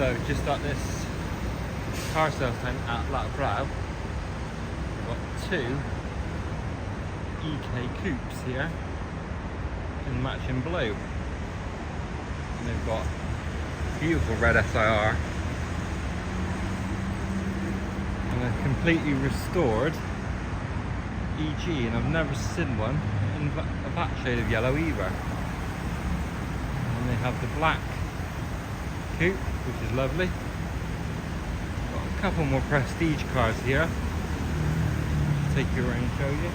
So just at this car sales tent at Lat Phrao, we've got two EK Coupes here in matching blue. And they've got beautiful red SIR and a completely restored EG, and I've never seen one in that shade of yellow either. And they have the black coupe, which is lovely. Got a couple more prestige cars here. I'll take you around and show you.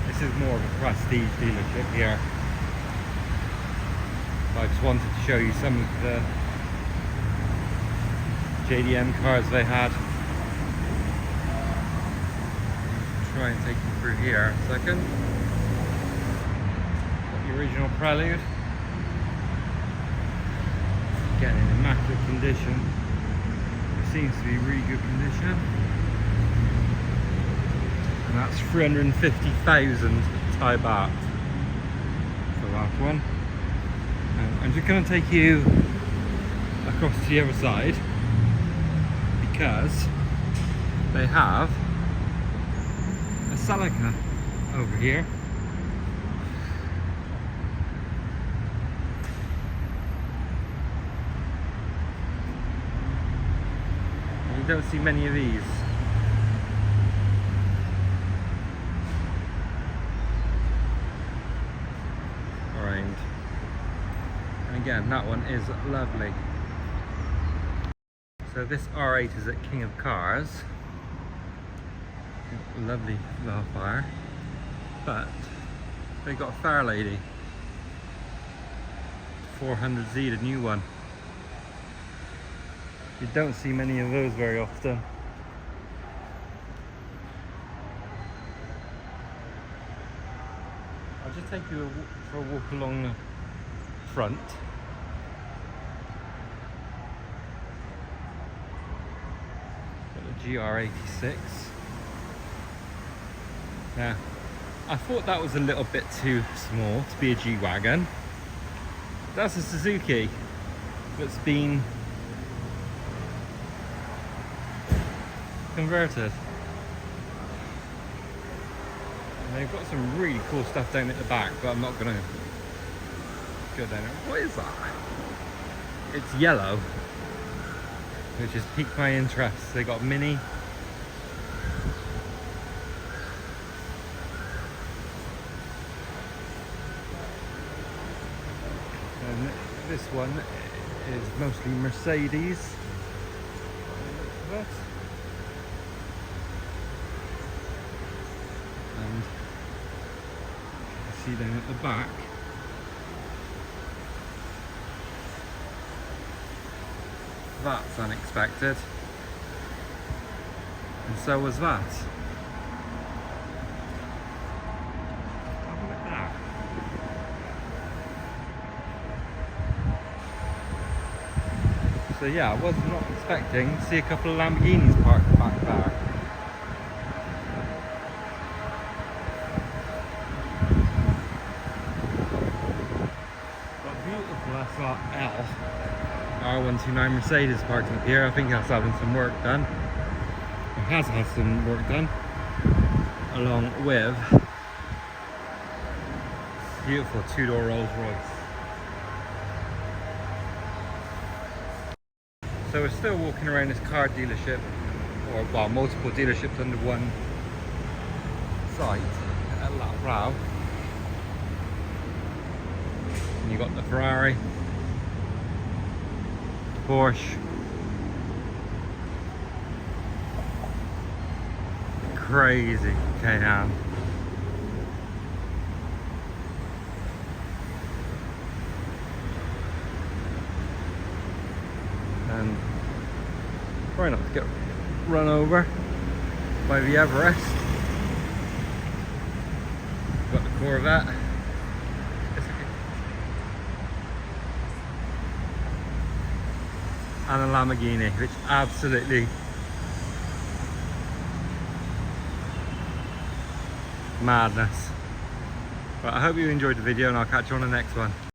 This is more of a prestige dealership here. I just wanted to show you some of the JDM cars they had. I'll try and take you through here in a second. Got the original Prelude. Again, in immaculate condition. It seems to be really good condition. And that's 350,000 Thai Baht for that one. I'm just going to take you across to the other side because they have a Celica over here. And you don't see many of these. Around. And again, that one is lovely. So this R8 is at King of Cars. Lovely fire. But they got a Fair Lady 400Z, the new one. You don't see many of those very often. I'll just take you for a walk along the front. Got the GR86. Now, I thought that was a little bit too small to be a G-Wagon. That's a Suzuki that's been converted. And they've got some really cool stuff down at the back, but I'm not going to go down there. What is that? It's yellow, which has piqued my interest. They got Mini. And this one is mostly Mercedes. And you see down at the back, that's unexpected, and so was that. Have a look at that. So yeah, I was not expecting to see a couple of Lamborghinis parked back there. Got beautiful SRL R129 Mercedes parked up here. I think that's having some work done. It has had some work done, along with beautiful two-door Rolls-Royce. So we're still walking around this car dealership, or well, multiple dealerships under one site at Lat Phrao. And you got the Ferrari, Porsche, crazy Cayenne, and try not to get run over by the Everest. Got the Corvette. and a Lamborghini, which absolutely madness. But I hope you enjoyed the video, and I'll catch you on the next one.